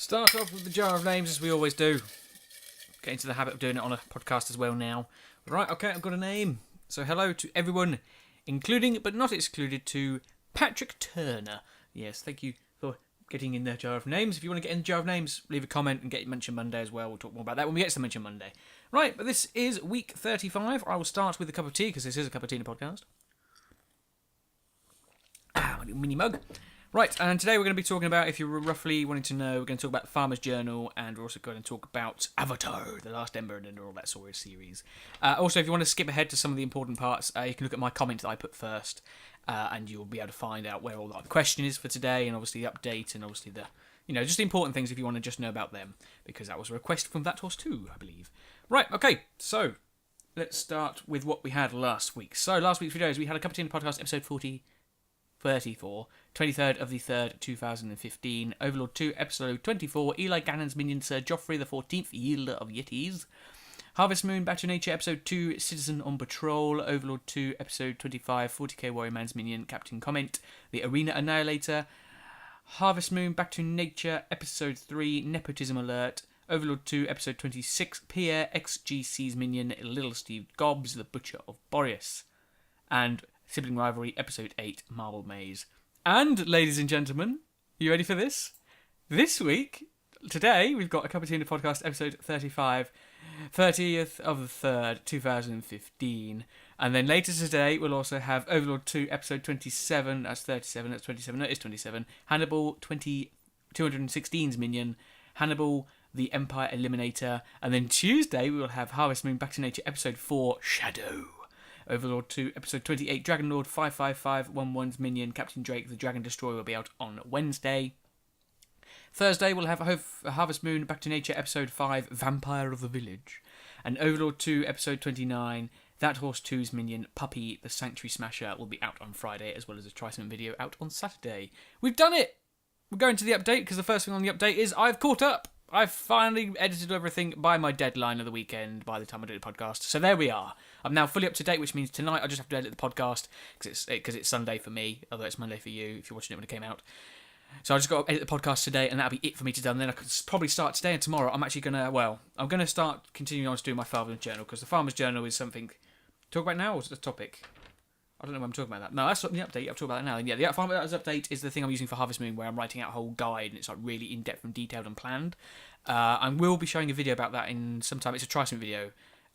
Start off with the jar of names as we always do. Get into the habit of doing it on a podcast as well now. Right, okay, I've got a name. So hello to everyone, including but not excluded to Patrick Turner. Yes, thank you for getting in the jar of names. If you want to get in the jar of names, leave a comment and get mentioned Monday as well. We'll talk more about that when we get to mention Monday. Right, but this is week 35. I will start with a cup of tea because this is a cup of tea in a podcast. My little mini mug. Right, and today we're going to be talking about, if you're roughly wanting to know, we're going to talk about the Farmer's Journal, and we're also going to talk about Avatar, The Last Airbender, and all that sort of series. Also, if you want to skip ahead to some of the important parts, you can look at my comment that I put first, and you'll be able to find out where all the question is for today, and obviously the update, and obviously the, just the important things if you want to just know about them, because that was a request from That Horse 2, I believe. Right, okay, so let's start with what we had last week. So last week's videos, we had a Cup of Tea in the Podcast, episode 34, 23rd of the 3rd, 2015. Overlord 2, episode 24, Eli Gannon's minion, Sir Joffrey the 14th, Yielder of Yetis. Harvest Moon, Back to Nature, episode 2, Citizen on Patrol. Overlord 2, episode 25, 40k Warrior Man's minion, Captain Comment, The Arena Annihilator. Harvest Moon, Back to Nature, episode 3, Nepotism Alert. Overlord 2, episode 26, Pierre, XGC's minion, Little Steve Gobbs, the Butcher of Boreas. And Sibling Rivalry, episode 8, Marble Maze. And, ladies and gentlemen, are you ready for this? This week, today, we've got a Cup of Tea in the Podcast, episode 35, 30th of the 3rd, 2015. And then later today, we'll also have Overlord 2, episode 27, that's 37, that's 27, no, it is 27, Hannibal 216's minion, Hannibal, the Empire Eliminator. And then Tuesday, we will have Harvest Moon, Back to Nature, episode 4, Shadow. Overlord 2, episode 28, Dragon Lord 55511's minion, Captain Drake, the Dragon Destroyer, will be out on Wednesday. Thursday, we'll have Harvest Moon, Back to Nature, episode 5, Vampire of the Village. And Overlord 2, episode 29, That Horse 2's minion, Puppy, the Sanctuary Smasher, will be out on Friday, as well as a Trisman video out on Saturday. We've done it! We're going to the update, because the first thing on the update is I've caught up! I've finally edited everything by my deadline of the weekend by the time I do the podcast. So there we are. I'm now fully up to date, which means tonight I just have to edit the podcast because it's Sunday for me, although it's Monday for you if you're watching it when it came out. So I just got to edit the podcast today, and that'll be it for me to done. Then I can probably start today and tomorrow. I'm actually going to start continuing on to do my Farmer's Journal, because the Farmer's Journal is something to talk about now, or is it a topic? I don't know when I'm talking about that. No, that's not the update. I'll talk about that now. And yeah, the Farmer's update is the thing I'm using for Harvest Moon, where I'm writing out a whole guide, and it's like really in-depth and detailed and planned. I will be showing a video about that in some time. It's a Trisman video.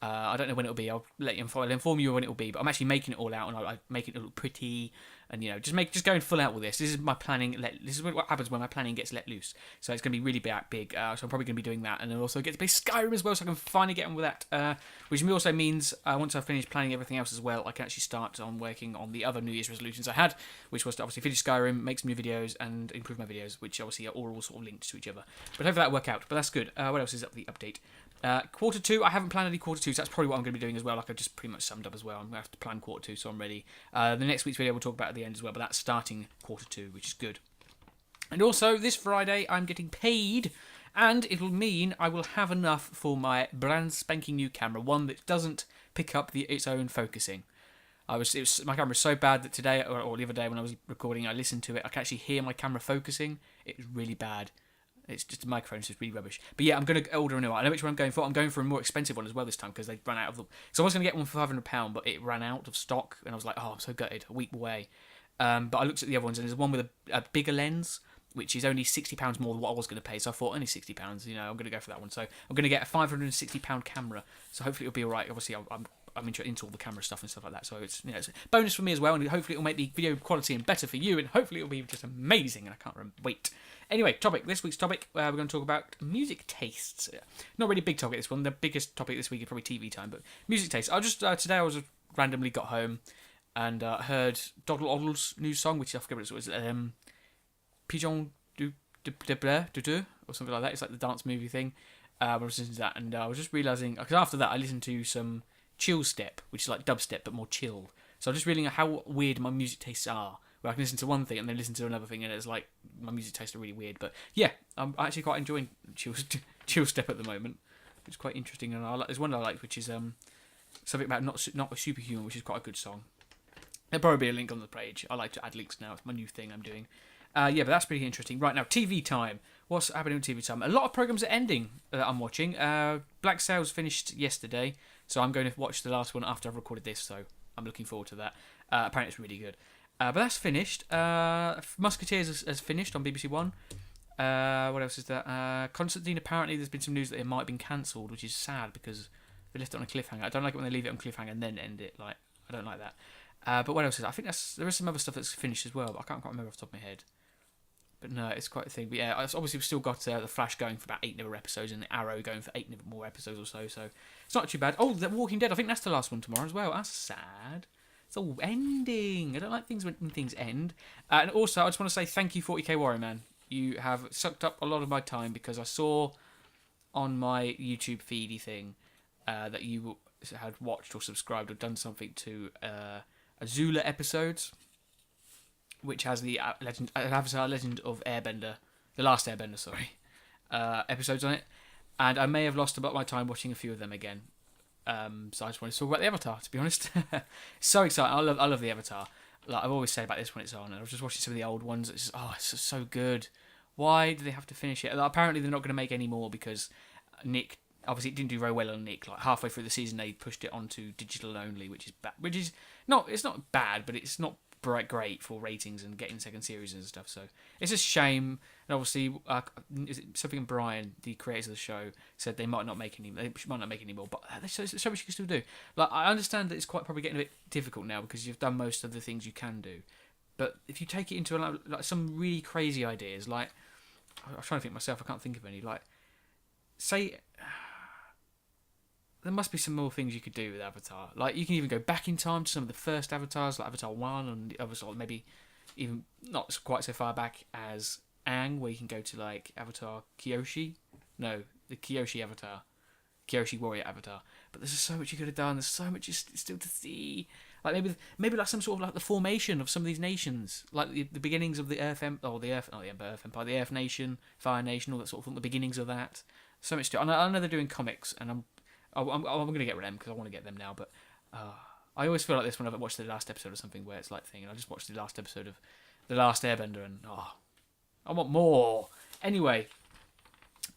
I don't know when it'll be. I'll inform you when it'll be. But I'm actually making it all out, and I make it look pretty. And just going full out with this. This is my planning. This is what happens when my planning gets let loose. So it's going to be really big. So I'm probably going to be doing that, and then also get to play Skyrim as well, so I can finally get on with that. Which also means once I've finished planning everything else as well, I can actually start on working on the other New Year's resolutions I had, which was to obviously finish Skyrim, make some new videos, and improve my videos, which obviously are all sort of linked to each other. But hopefully that'll work out. But that's good. What else is up the update? Quarter 2, I haven't planned any quarter 2, so that's probably what I'm going to be doing as well. Like I just pretty much summed up as well. I'm going to have to plan quarter 2, so I'm ready. The next week's video we'll talk about at the end as well, but that's starting quarter 2, which is good. And also, this Friday, I'm getting paid, and it'll mean I will have enough for my brand spanking new camera, one that doesn't pick up its own focusing. My camera was so bad that today, or the other day when I was recording, I listened to it, I can actually hear my camera focusing. It was really bad. It's just a microphone, so it's really rubbish. But yeah, I'm going to order a new one. I know which one I'm going for. I'm going for a more expensive one as well this time, because they ran out of them. So I was going to get one for £500, but it ran out of stock, and I was like, oh, I'm so gutted, a week away. But I looked at the other ones, and there's one with a bigger lens, which is only £60 more than what I was going to pay. So I thought, only £60, I'm going to go for that one. So I'm going to get a £560 camera. So hopefully it'll be all right. Obviously, I'm into all the camera stuff and stuff like that. So it's it's a bonus for me as well, and hopefully it'll make the video quality and better for you, and hopefully it'll be just amazing, and I can't wait. Anyway, this week's topic, we're going to talk about music tastes. Not really a big topic, this one. The biggest topic this week is probably TV time, but music tastes. Today I was randomly got home and heard Doddle Oddle's new song, which I forget what it was, Pigeon du or something like that. It's like the dance movie thing. I was listening to that, and I was just realising, because after that I listened to some chill step, which is like dubstep but more chilled. So I'm just realising how weird my music tastes are, where I can listen to one thing and then listen to another thing, and it's like my music tastes are really weird. But yeah, I'm actually quite enjoying chill step at the moment, which is quite interesting. And there's one I like, which is something about not a superhuman, which is quite a good song. There'll probably be a link on the page. I like to add links now. It's my new thing I'm doing. Yeah, but that's pretty interesting. Right now, TV time. What's happening with TV time? A lot of programs are ending that I'm watching. Black Sails finished yesterday, so I'm going to watch the last one after I've recorded this, so I'm looking forward to that. Apparently it's really good. But that's finished. Musketeers has finished on BBC One. What else is there? Constantine, apparently there's been some news that it might have been cancelled, which is sad because they left it on a cliffhanger. I don't like it when they leave it on a cliffhanger and then end it. Like, I don't like that. But what else is there? I think there is some other stuff that's finished as well, but I can't quite remember off the top of my head. But no, it's quite a thing. But yeah, obviously we've still got the Flash going for about 8 more episodes and the Arrow going for 8 more episodes or so. So it's not too bad. Oh, The Walking Dead. I think that's the last one tomorrow as well. That's sad. It's all ending. I don't like things when things end. And also, I just want to say thank you, 40k Warrior Man. You have sucked up a lot of my time because I saw on my YouTube feedy thing that you had watched or subscribed or done something to Azula episodes, which has the Avatar Legend of Airbender, the last Airbender, episodes on it, and I may have lost about my time watching a few of them again. So I just wanted to talk about the Avatar, to be honest. So exciting! I love the Avatar. Like I've always said about this when it's on, and I was just watching some of the old ones. It's just, it's just so good. Why do they have to finish it? Like, apparently they're not going to make any more because Nick. Obviously, it didn't do very well on Nick. Like halfway through the season, they pushed it onto digital only, which is bad. Which is not. It's not bad, but it's not great for ratings and getting second series and stuff. So it's a shame. And obviously, is it Sophie and Brian, the creators of the show, said they might not make any. They might not make any more, but there's so much you can still do. Like I understand that it's quite probably getting a bit difficult now because you've done most of the things you can do. But if you take it into like some really crazy ideas, like I'm trying to think myself, I can't think of any. Like say. There must be some more things you could do with Avatar. Like, you can even go back in time to some of the first Avatars, like Avatar 1, and the others, or maybe even not quite so far back as Aang, where you can go to, like, Avatar Kyoshi. No, the Kyoshi Avatar. Kyoshi Warrior Avatar. But there's just so much you could have done. There's so much still to see. Like, maybe like some sort of, like, the formation of some of these nations. Like, the beginnings of the Earth Empire, the Earth Nation, Fire Nation, all that sort of thing. The beginnings of that. So much to I know they're doing comics, and I'm going to get rid of them because I want to get them now, but I always feel like this when I've watched the last episode or something where it's like thing, and I just watched the last episode of The Last Airbender, and I want more. Anyway,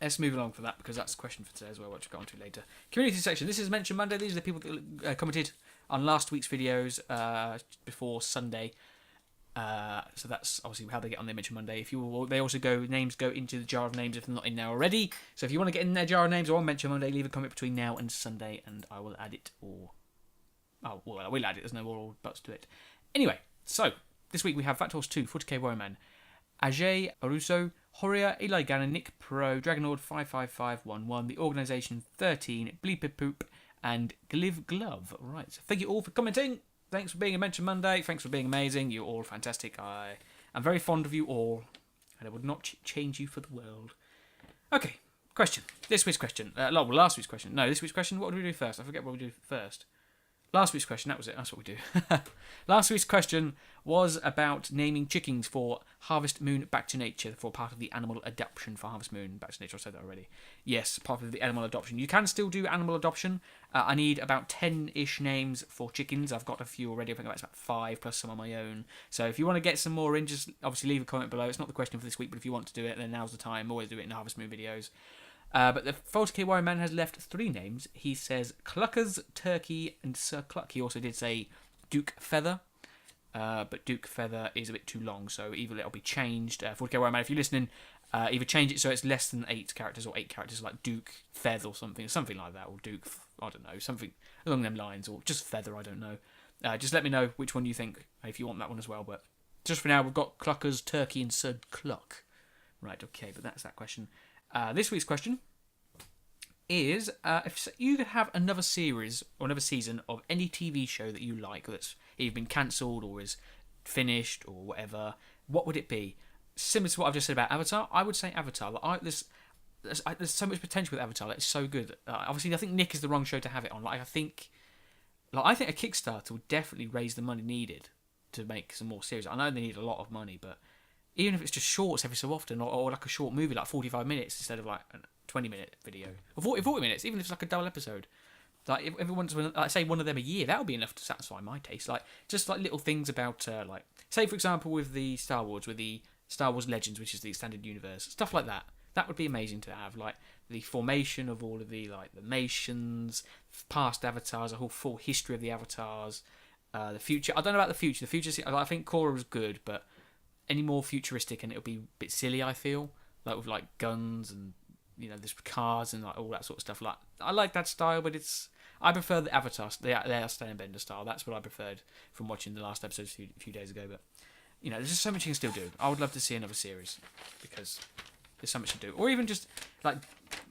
let's move along from that because that's a question for today as well, which I'll get onto later. Community section. This is Mention Monday. These are the people that commented on last week's videos before Sunday. So that's obviously how they get on their Mention Monday. They also names go into the jar of names if they're not in now already. So if you want to get in their jar of names or on Mention Monday, leave a comment between now and Sunday, and I will add it. I will add it. There's no more buts to it. Anyway, so this week we have Fat Horse 2, 40k Warrior Man, Ajay Aruso, Horia, Eli Gannon, Nick Pro, Dragonlord 55511, The Organisation 13, Bleepy Poop, and Gliv Glove. Right, so thank you all for commenting. Thanks for being a Mention Monday. Thanks for being amazing. You're all fantastic. I am very fond of you all, and I would not change you for the world. Okay, question. This week's question. Last week's question. No, this week's question. What did we do first? I forget what we did first. Last week's question, that was it. That's what we do. Last week's question was about naming chickens for Harvest Moon Back to Nature, for part of the animal adoption for Harvest Moon Back to Nature. I said that already. Yes, part of the animal adoption. You can still do animal adoption. I need about 10-ish names for chickens. I've got a few already. I think that's about 5 plus some of my own. So if you want to get some more in, just obviously leave a comment below. It's not the question for this week, but if you want to do it, then now's the time. Always do it in Harvest Moon videos. But the 40k Warrior Man has left 3 names. He says Cluckers, Turkey, and Sir Cluck. He also did say Duke Feather. But Duke Feather is a bit too long, so either it'll be changed. 40k Warrior Man, if you're listening, either change it so it's less than 8 characters or 8 characters, like Duke Feather or something like that, or Duke, I don't know, something along them lines, or just Feather, I don't know. Just let me know which one you think, if you want that one as well. But just for now, we've got Cluckers, Turkey, and Sir Cluck. Right, okay, but that's that question. This week's question is, if you could have another series or another season of any TV show that you like that's either been cancelled or is finished or whatever, what would it be? Similar to what I've just said about Avatar, I would say Avatar. Like, there's so much potential with Avatar. Like, it's so good. Obviously, I think Nick is the wrong show to have it on. I think a Kickstarter would definitely raise the money needed to make some more series. I know they need a lot of money, but even if it's just shorts every so often, or like a short movie, like 45 minutes instead of like a 20-minute video, or 40 minutes, even if it's like a double episode. Like, if everyone's, like, say one of them a year, that would be enough to satisfy my taste. Like, just like little things about, like, say for example with the Star Wars, with the Star Wars Legends, which is the extended universe, stuff like that. That would be amazing to have, like the formation of all of the nations, past avatars, a whole full history of the avatars, the future. I don't know about the future. The future, I think Korra was good, but any more futuristic and it'll be a bit silly. I feel like with like guns and there's cars and like all that sort of stuff. Like I like that style, but I prefer the Avatar, the Stand style. That's what I preferred from watching the last episode a few days ago. But there's just so much you can still do. I would love to see another series because there's so much to do, or even just like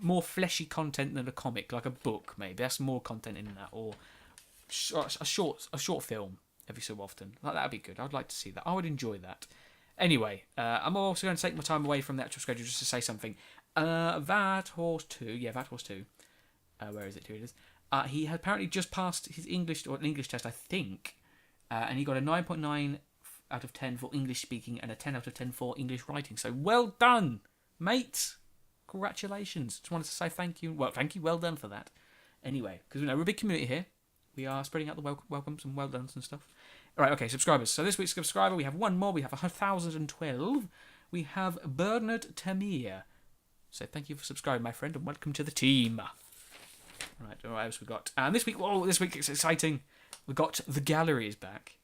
more fleshy content than a comic, like a book. Maybe that's more content in that, or a short film every so often. Like that'd be good. I'd like to see that. I would enjoy that. Anyway, I'm also going to take my time away from the actual schedule just to say something. Vat Horse 2. Where is it? Here it is. He had apparently just passed his English test, I think, and he got a 9.9 out of 10 for English speaking and a 10 out of 10 for English writing. So well done, mate! Congratulations. Just wanted to say thank you. Well, thank you. Well done for that. Anyway, because we're a big community here. We are spreading out the welcomes and well dones and stuff. All right, okay, subscribers. So this week's subscriber, we have one more. We have 1,012. We have Bernard Tamir. So thank you for subscribing, my friend, and welcome to the team. All right, what else we got? And this week it's exciting. We got the gallery is back.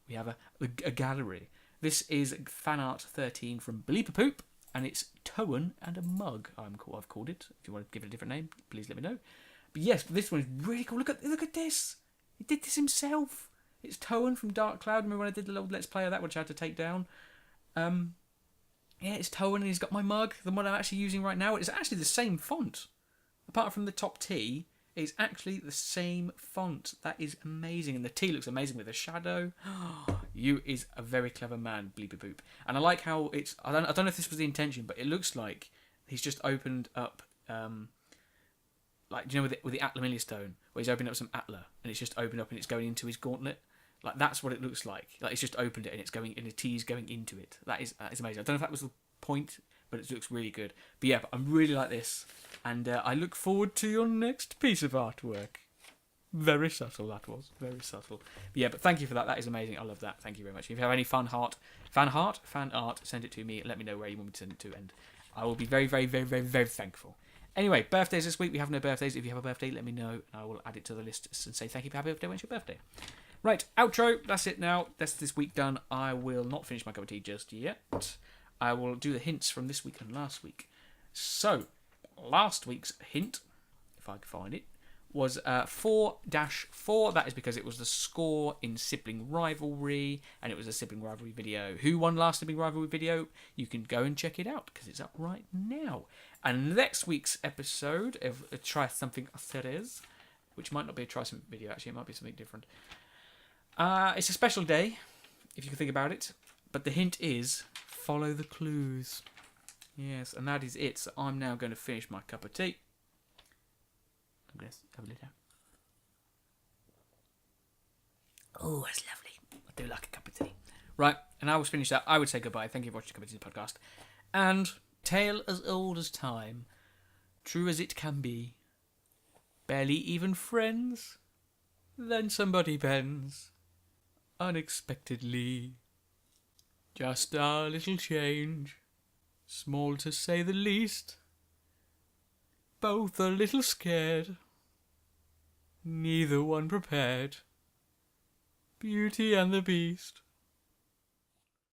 We have a gallery. This is fan art 13 from Bleeper Poop, and it's Toan and a mug. I've called it. If you want to give it a different name, please let me know. But yes, this one is really cool. Look at this. He did this himself. It's Toan from Dark Cloud. Remember when I did the little Let's Play of that, which I had to take down? Yeah, it's Toan, and he's got my mug, the one I'm actually using right now. It's actually the same font. Apart from the top T, it's actually the same font. That is amazing. And the T looks amazing with the shadow. You is a very clever man, Bleeper Poop. And I like how it's... I don't know if this was the intention, but it looks like he's just opened up... with the Atlamillia stone, where he's opened up some Atla, and it's just opened up and it's going into his gauntlet. Like that's what it looks like. Like it's just opened it and it's going, and the T is going into it. That is amazing. I don't know if that was the point, but it looks really good. But yeah, I really like this, and I look forward to your next piece of artwork. Very subtle that was, very subtle. But yeah, but thank you for that. That is amazing. I love that. Thank you very much. If you have any fan art, send it to me. Let me know where you want me to send it to, and I will be very, very, very, very, very thankful. Anyway, birthdays this week. We have no birthdays. If you have a birthday, let me know, and I will add it to the list and say thank you for happy birthday. When's your birthday? Right, outro. That's it now. That's this week done. I will not finish my cup of tea just yet. I will do the hints from this week and last week. So, last week's hint, if I can find it, was 4-4. That is because it was the score in Sibling Rivalry, and it was a Sibling Rivalry video. Who won last Sibling Rivalry video? You can go and check it out, because it's up right now. And next week's episode of Try Something Series, which might not be a Try Something video, actually, it might be something different. It's a special day, if you can think about it, but the hint is follow the clues. Yes, and that is it. So I'm now going to finish my cup of tea. I'm going to have a lid out. Oh, that's lovely. I do like a cup of tea. Right, and I will finish that. I would say goodbye. Thank you for watching the Cup of Tea podcast. And tale as old as time, true as it can be, barely even friends, then somebody bends unexpectedly. Just a little change, small to say the least. Both a little scared, neither one prepared. Beauty and the Beast.